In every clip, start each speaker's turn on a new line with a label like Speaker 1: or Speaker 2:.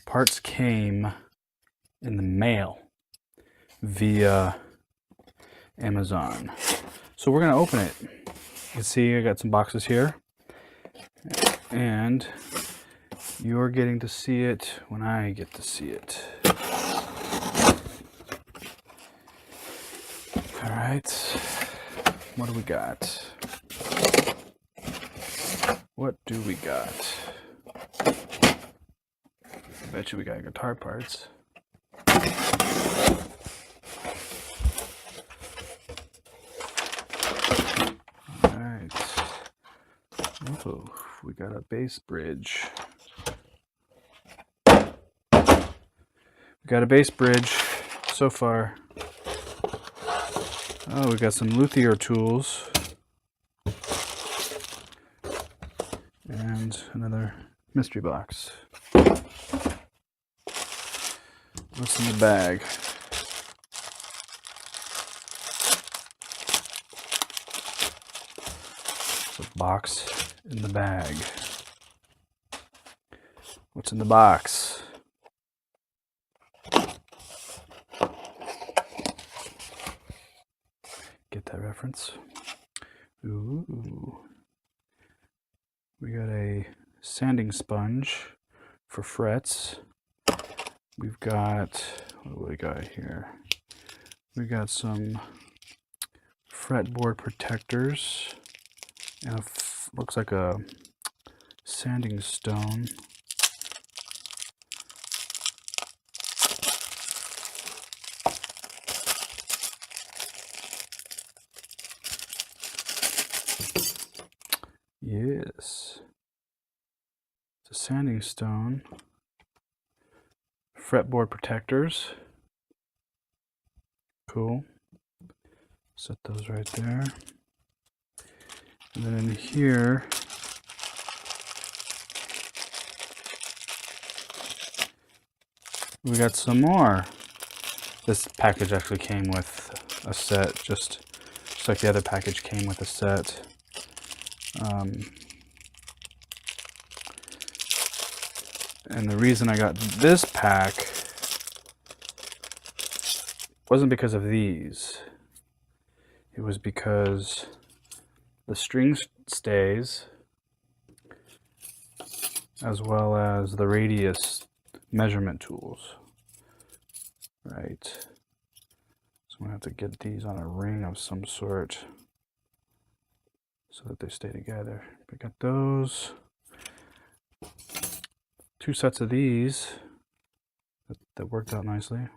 Speaker 1: parts came in the mail via Amazon. So we're going to open it. You can see I got some boxes here, and you're getting to see it when I get to see it. All right, what do we got? What do we got? I bet you we got guitar parts. Alright. Oh, we got a bass bridge. We got a bass bridge so far. Oh, we got some luthier tools. And another mystery box. What's in the bag? It's a box in the bag. What's in the box? Get that reference? Ooh. We got a sanding sponge for frets. We've got, what do we got here? We got some fretboard protectors and looks like a sanding stone. Yes, it's a sanding stone. Fretboard protectors. Cool. Set those right there. And then in here, we got some more. This package actually came with a set, just like the other package came with a set. And the reason I got this pack wasn't because of these. It was because the string stays, as well as the radius measurement tools. Right. So I'm gonna have to get these on a ring of some sort so that they stay together. We got those. 2 sets of these that worked out nicely.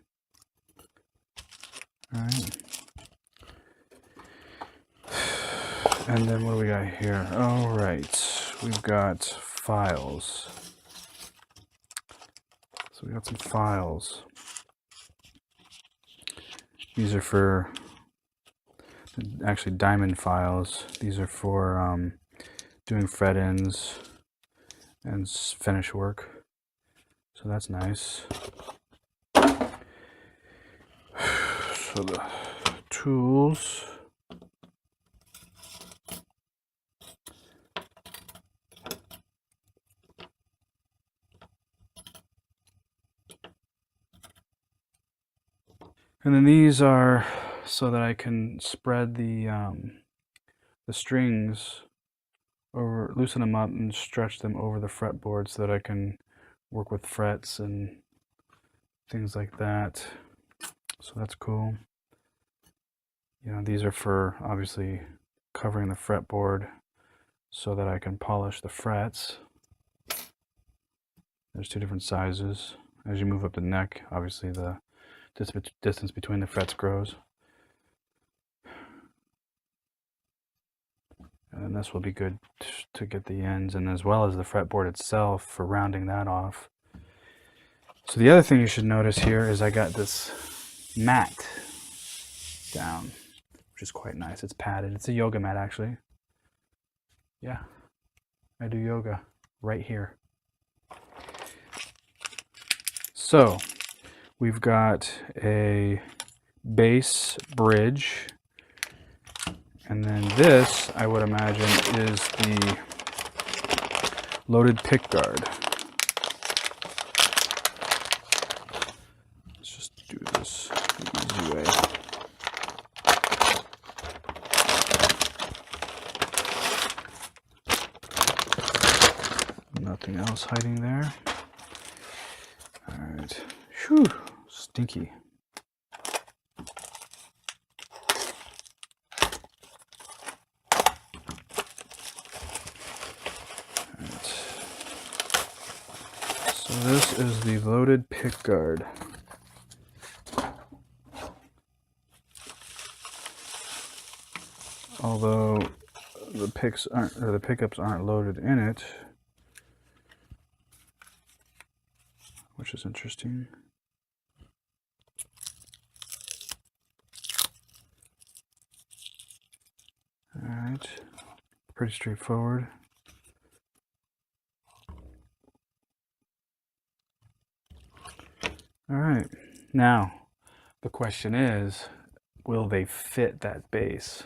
Speaker 1: All right. And then what do we got here? All right, we've got files. So we got some files. These are for actually diamond files. These are for doing fret ends and finish work. So that's nice. So the tools. And then these are so that I can spread the strings over, loosen them up and stretch them over the fretboard so that I can work with frets and things like that. So that's cool. You know, these are for obviously covering the fretboard so that I can polish the frets. There's 2 different sizes. As you move up the neck, obviously the distance between the frets grows. And then this will be good to get the ends, and as well as the fretboard itself for rounding that off. So the other thing you should notice here is I got this mat down, which is quite nice. It's padded. It's a yoga mat, actually. Yeah, I do yoga right here. So we've got a bass bridge, and then this, I would imagine, is the loaded pick guard. nothing else hiding there. All right. Whew, stinky. So this is the loaded pick guard. Although the pickups aren't loaded in it, which is interesting. All right, pretty straightforward. All right, now the question is, will they fit that base?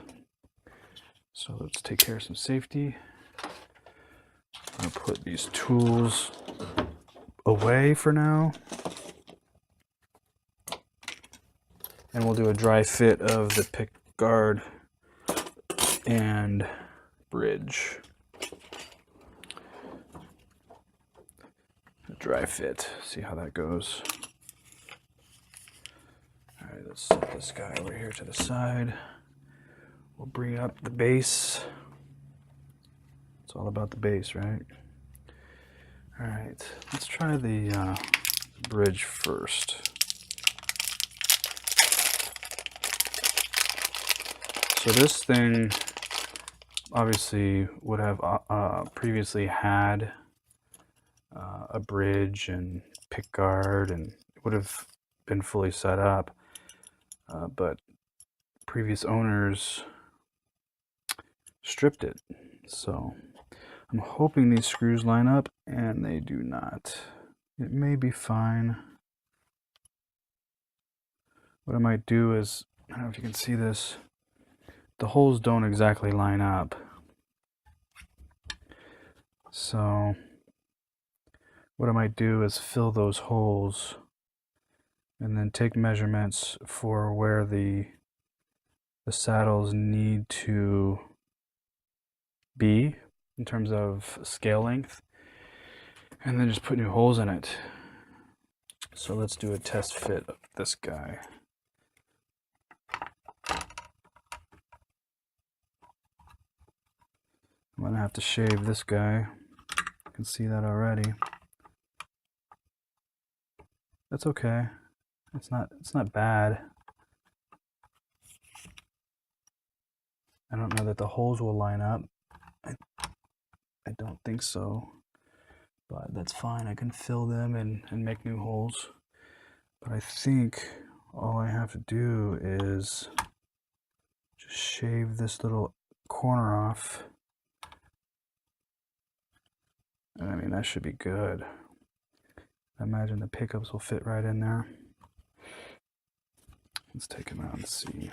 Speaker 1: So let's take care of some safety. I'm gonna put these tools away for now. And we'll do a dry fit of the pick guard and bridge. A dry fit, see how that goes. All right, let's set this guy over here to the side. We'll bring up the base. It's all about the base, right? All right, let's try the bridge first. So this thing obviously would have previously had a bridge and pick guard, and it would have been fully set up, but previous owners stripped it. So I'm hoping these screws line up, and they do not. It may be fine. What I might do is, I don't know if you can see this, the holes don't exactly line up. So what I might do is fill those holes and then take measurements for where the saddles need to be in terms of scale length, and then just put new holes in it. So let's do a test fit of this guy. I'm gonna have to shave this guy. You can see that already. That's okay. It's not bad. I don't know that the holes will line up. I don't think so, but that's fine. I can fill them and make new holes. But I think all I have to do is just shave this little corner off. And I mean, that should be good. I imagine the pickups will fit right in there. Let's take them out and see.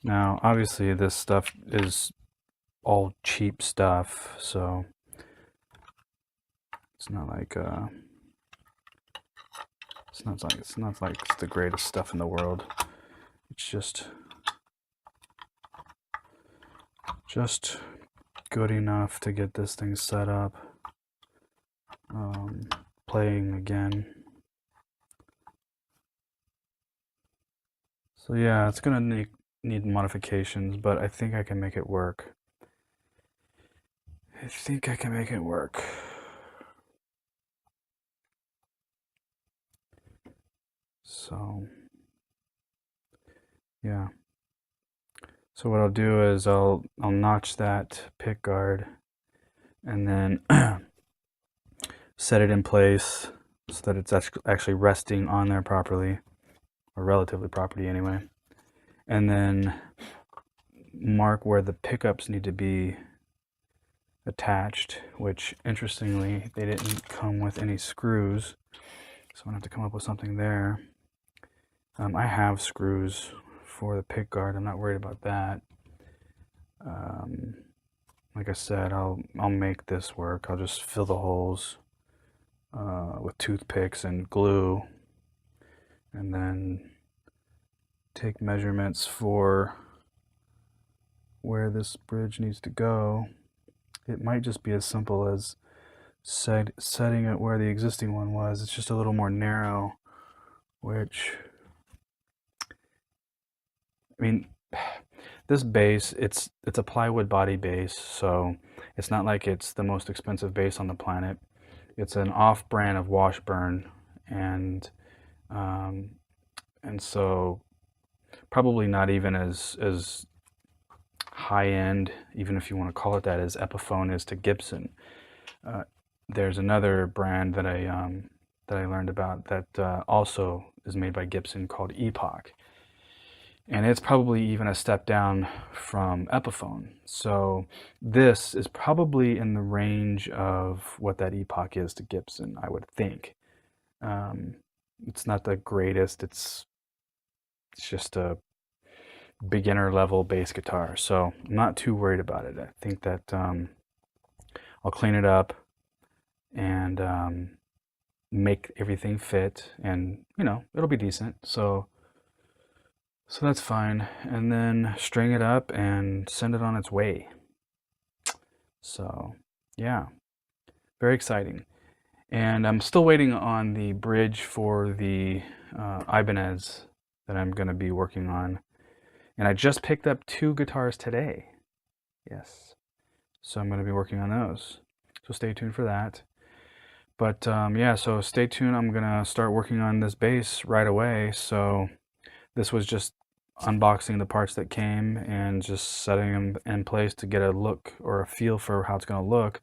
Speaker 1: Now, obviously, this stuff is all cheap stuff, so it's not like it's not like it's the greatest stuff in the world. It's just good enough to get this thing set up, playing again. So yeah, it's gonna need modifications, but I think I can make it work. I think I can make it work. So yeah. So what I'll do is I'll notch that pick guard and then set it in place so that it's actually resting on there properly, or relatively properly anyway. And then mark where the pickups need to be attached, which interestingly, they didn't come with any screws. So I'm gonna have to come up with something there. I have screws for the pick guard. I'm not worried about that. Like I said, I'll make this work. I'll just fill the holes with toothpicks and glue, and then take measurements for where this bridge needs to go. It might just be as simple as setting it where the existing one was. It's just a little more narrow, which, I mean, this base, it's a plywood body base, so it's not like it's the most expensive base on the planet. It's an off-brand of Washburn, and so probably not even as high-end, even if you want to call it that, as Epiphone is to Gibson. There's another brand that I learned about that also is made by Gibson called Epoch, and it's probably even a step down from Epiphone. So this is probably in the range of what that Epoch is to Gibson, I would think. It's not the greatest. It's just a beginner level bass guitar, so I'm not too worried about it. I think that I'll clean it up and make everything fit, and it'll be decent. So that's fine, and then string it up and send it on its way. So yeah, very exciting. And I'm still waiting on the bridge for the Ibanez that I'm going to be working on. And I just picked up 2 guitars today. Yes. So I'm going to be working on those. So stay tuned for that. But yeah, so stay tuned. I'm going to start working on this bass right away. So this was just unboxing the parts that came and just setting them in place to get a look or a feel for how it's going to look.